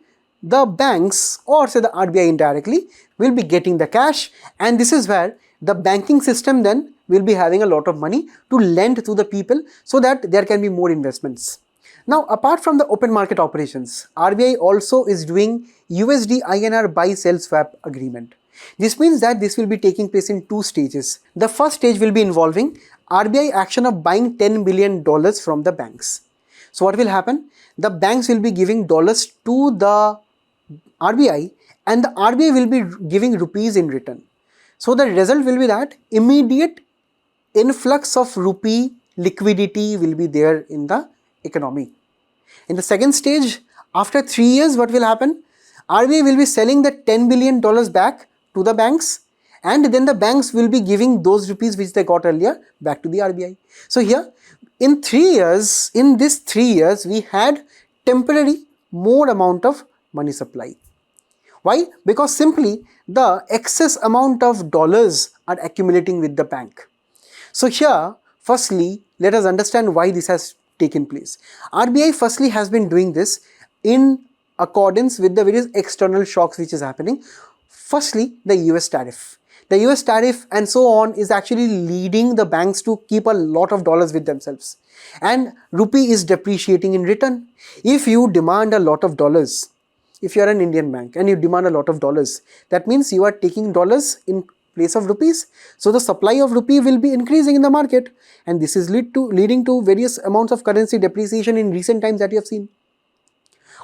the banks, or say the RBI indirectly, will be getting the cash, and this is where the banking system then will be having a lot of money to lend to the people so that there can be more investments. Now, apart from the open market operations, RBI also is doing USD INR buy-sell swap agreement. This means that this will be taking place in two stages. The first stage will be involving RBI action of buying $10 billion from the banks. So what will happen? The banks will be giving dollars to the RBI and the RBI will be giving rupees in return. So the result will be that immediate influx of rupee liquidity will be there in the economy. In the second stage, after 3 years, what will happen? RBI will be selling the $10 billion back to the banks, and then the banks will be giving those rupees which they got earlier back to the RBI. So here, in these 3 years, we had temporary more amount of money supply. Why? Because simply the excess amount of dollars are accumulating with the bank. So here, firstly, let us understand why this has taken place. RBI firstly has been doing this in accordance with the various external shocks which is happening. Firstly, the US tariff. The US tariff and so on is actually leading the banks to keep a lot of dollars with themselves. And rupee is depreciating in return. If you demand a lot of dollars, if you are an Indian bank and you demand a lot of dollars, that means you are taking dollars in place of rupees. So the supply of rupee will be increasing in the market, and this is leading to various amounts of currency depreciation in recent times that you have seen.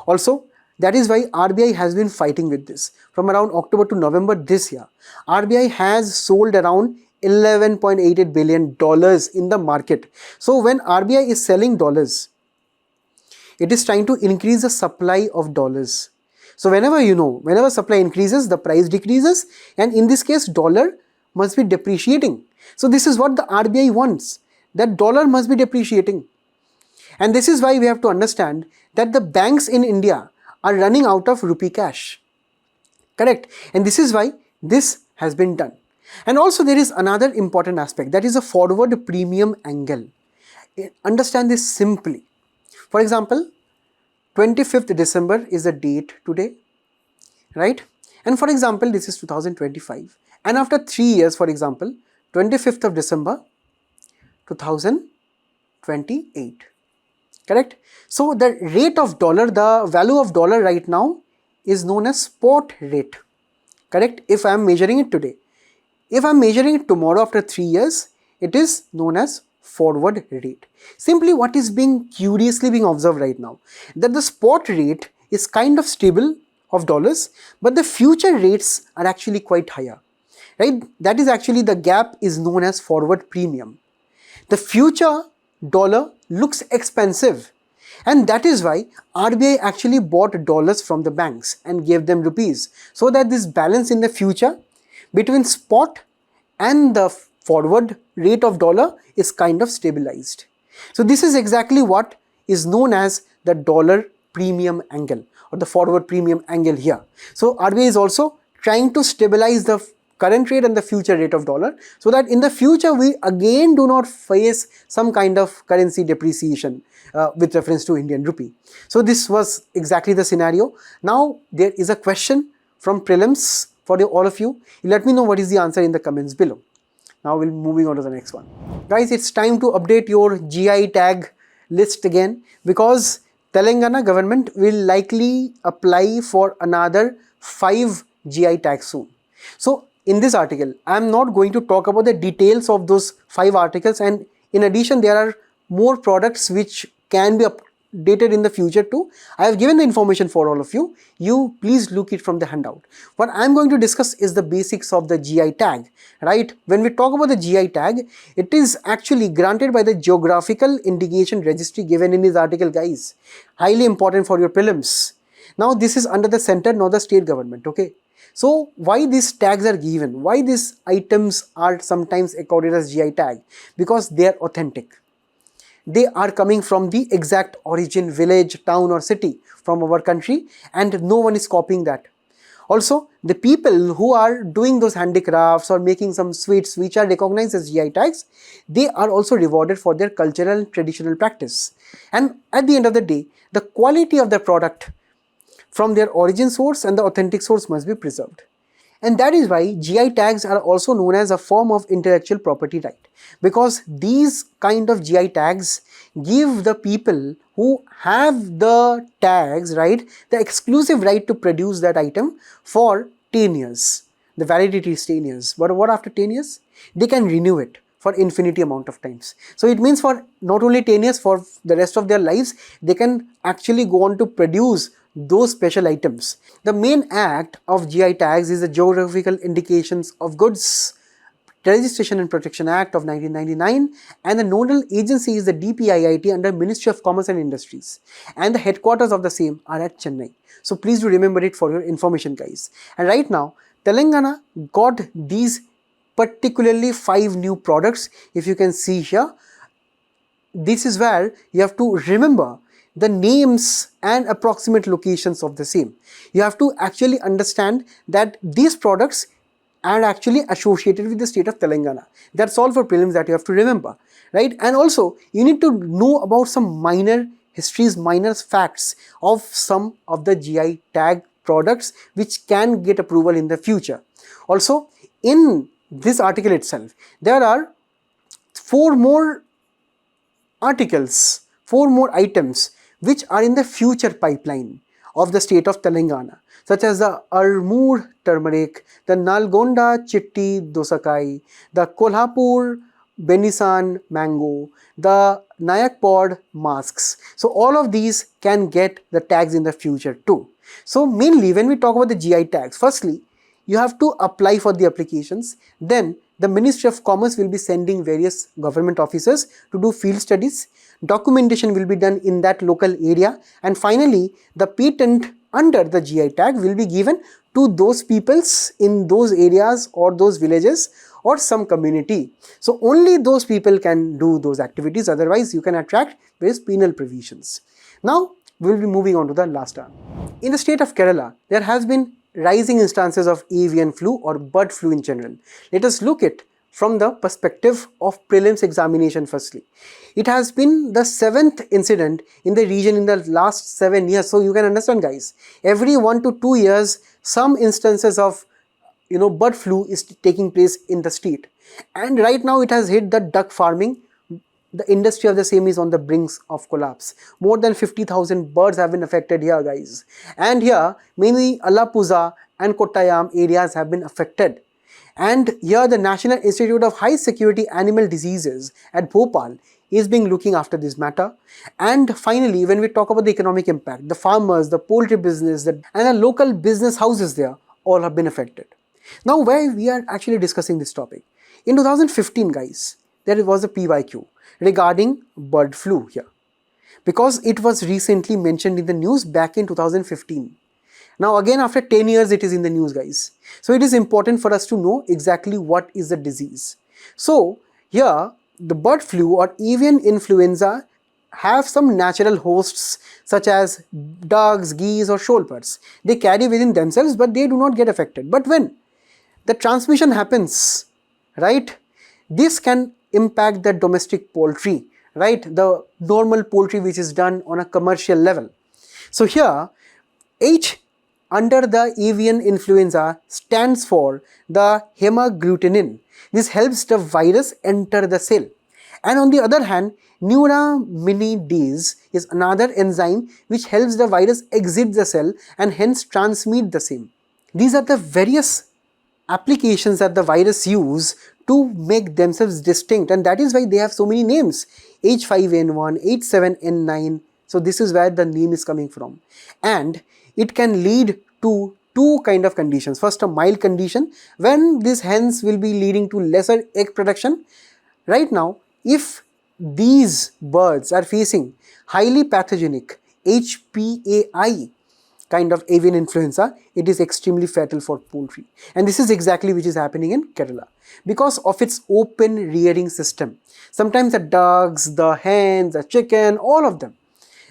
Also, that is why RBI has been fighting with this. From around October to November this year, RBI has sold around $11.88 billion in the market. So when RBI is selling dollars, it is trying to increase the supply of dollars. So whenever supply increases, the price decreases, and in this case, dollar must be depreciating. So this is what the RBI wants, that dollar must be depreciating. And this is why we have to understand that the banks in India are running out of rupee cash. Correct? And this is why this has been done. And also there is another important aspect, that is a forward premium angle. Understand this simply. For example, 25th December is the date today, right? And for example, this is 2025. And after 3 years, for example, 25th of December, 2028. Correct? So the rate of dollar, the value of dollar right now is known as spot rate. Correct? If I am measuring it today. If I am measuring it tomorrow after 3 years, it is known as forward rate. Simply what is curiously being observed right now, that the spot rate is kind of stable of dollars, but the future rates are actually quite higher. Right? That is actually, the gap is known as forward premium. The future dollar looks expensive, and that is why RBI actually bought dollars from the banks and gave them rupees, so that this balance in the future between spot and the forward rate of dollar is kind of stabilized. So this is exactly what is known as the dollar premium angle or the forward premium angle here. So RBI is also trying to stabilize the current rate and the future rate of dollar, so that in the future we again do not face some kind of currency depreciation with reference to Indian rupee. So this was exactly the scenario. Now there is a question from prelims for all of you. Let me know what is the answer in the comments below. Now we'll be moving on to the next one. Guys, it's time to update your GI tag list again, because Telangana government will likely apply for another 5 GI tags soon. So in this article, I am not going to talk about the details of those 5 articles, and in addition there are more products which can be updated in the future too. I have given the information for all of you. You please look it from the handout. What I am going to discuss is the basics of the GI tag, right? When we talk about the GI tag, it is actually granted by the Geographical Indication Registry given in this article, guys. Highly important for your prelims. Now this is under the center, not the state government, okay? So why these tags are given? Why these items are sometimes accorded as GI tag? Because they are authentic. They are coming from the exact origin, village, town or city from our country, and no one is copying that. Also, the people who are doing those handicrafts or making some sweets which are recognized as GI tags, they are also rewarded for their cultural and traditional practice. And at the end of the day, the quality of the product from their origin source and the authentic source must be preserved. And that is why GI tags are also known as a form of intellectual property right, because these kind of GI tags give the people who have the tags, right, the exclusive right to produce that item for 10 years. the validity is 10 years. But what after 10 years? They can renew it for infinity amount of times. So it means for not only 10 years, for the rest of their lives, they can actually go on to produce those special items. The main act of GI tags is the Geographical Indications of Goods Registration and Protection Act of 1999, and the nodal agency is the DPIIT under Ministry of Commerce and Industries, and the headquarters of the same are at Chennai. So please do remember it for your information, guys. And right now Telangana got these particularly 5 new products. If you can see here, this is where you have to remember the names and approximate locations of the same. You have to actually understand that these products are actually associated with the state of Telangana. That's all for prelims that you have to remember, right? And also you need to know about some minor histories, minor facts of some of the GI tag products which can get approval in the future. Also, in this article itself, there are 4 more articles, 4 more items which are in the future pipeline of the state of Telangana, such as the Armoor turmeric, the Nalgonda chitti dosakai, the Kolhapur Benisan mango, the Nayak pod masks. So all of these can get the tags in the future too. So mainly when we talk about the GI tags, firstly you have to apply for the applications, then the Ministry of Commerce will be sending various government officers to do field studies, documentation will be done in that local area, and finally the patent under the GI tag will be given to those peoples in those areas or those villages or some community. So only those people can do those activities, otherwise you can attract various penal provisions. Now we will be moving on to the last one. In the state of Kerala, there has been rising instances of avian flu or bird flu in general. Let us look at from the perspective of prelims examination firstly. It has been the 7th incident in the region in the last 7 years. So you can understand, guys, every 1 to 2 years some instances of bird flu is taking place in the state. And right now it has hit the duck farming. The industry of the same is on the brink of collapse. More than 50,000 birds have been affected here, guys. And here mainly Alappuzha and Kottayam areas have been affected. And here the National Institute of High Security Animal Diseases at Bhopal is being looking after this matter. And finally, when we talk about the economic impact, the farmers, the poultry business, and the local business houses there all have been affected. Now why we are actually discussing this topic? In 2015, guys, there was a PYQ regarding bird flu here, because it was recently mentioned in the news back in 2015. Now again after 10 years it is in the news, guys. So it is important for us to know exactly what is the disease. So here the bird flu or avian influenza have some natural hosts such as ducks, geese or shoalbirds. They carry within themselves but they do not get affected. But when the transmission happens, right, this can impact the domestic poultry, right, the normal poultry which is done on a commercial level. So here H under the avian influenza stands for the hemagglutinin. This helps the virus enter the cell. And on the other hand, neuraminidase is another enzyme which helps the virus exit the cell and hence transmit the same. These are the various applications that the virus use to make themselves distinct, and that is why they have so many names: H5N1, H7N9. So this is where the name is coming from. And it can lead to 2 kind of conditions. First, a mild condition when this hence will be leading to lesser egg production. Right now, if these birds are facing highly pathogenic HPAI kind of avian influenza, it is extremely fatal for poultry. And this is exactly which is happening in Kerala because of its open rearing system. Sometimes the ducks, the hens, the chicken, all of them,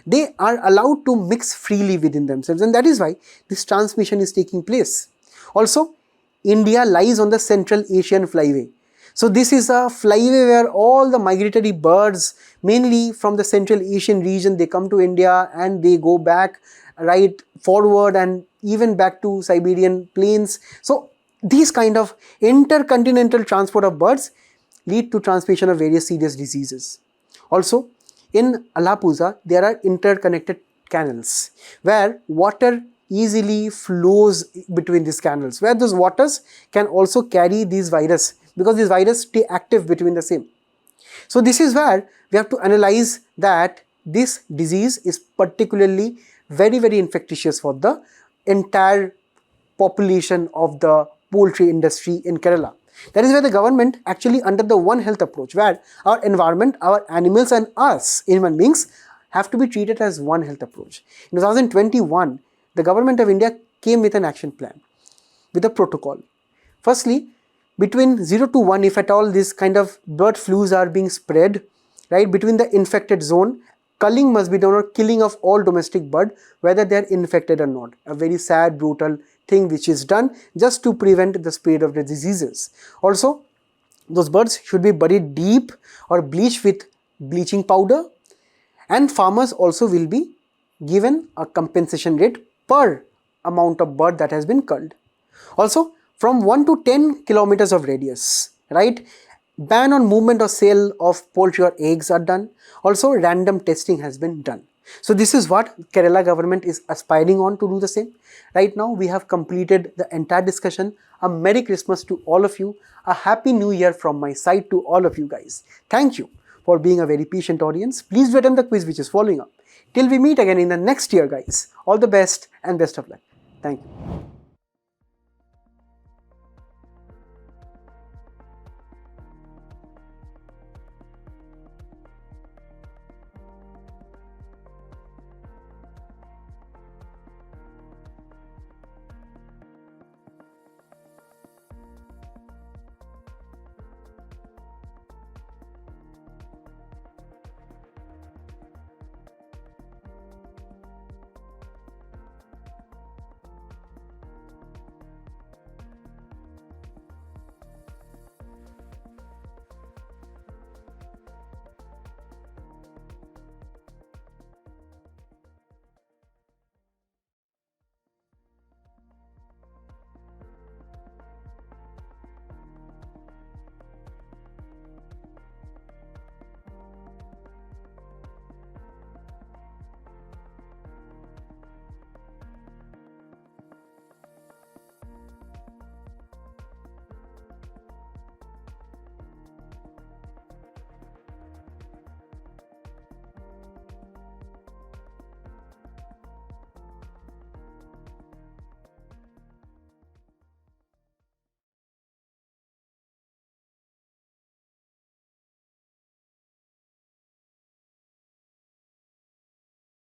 they are allowed to mix freely within themselves, and that is why this transmission is taking place. Also, India lies on the Central Asian flyway. So this is a flyway where all the migratory birds, mainly from the Central Asian region, they come to India and they go back right forward and even back to Siberian plains. So these kind of intercontinental transport of birds lead to transmission of various serious diseases. Also, in Alappuzha, there are interconnected canals where water easily flows between these canals, where those waters can also carry these virus, because these virus stay active between the same. So this is where we have to analyze that this disease is particularly very, very infectious for the entire population of the poultry industry in Kerala. That is where the government actually, under the One Health approach, where our environment, our animals and us, human beings, have to be treated as one health approach. In 2021, the government of India came with an action plan, with a protocol. Firstly, between 0 to 1, if at all this kind of bird flus are being spread, right, between the infected zone, culling must be done, or killing of all domestic bird, whether they are infected or not. A very sad, brutal thing which is done just to prevent the spread of the diseases. Also, those birds should be buried deep or bleached with bleaching powder, and farmers also will be given a compensation rate per amount of bird that has been culled. Also, from 1 to 10 kilometers of radius, right, ban on movement or sale of poultry or eggs are done. Also, random testing has been done. So this is what Kerala government is aspiring on to do the same. Right now, we have completed the entire discussion. A Merry Christmas to all of you. A Happy New Year from my side to all of you guys. Thank you for being a very patient audience. Please do attend the quiz which is following up. Till we meet again in the next year, guys. All the best and best of luck. Thank you.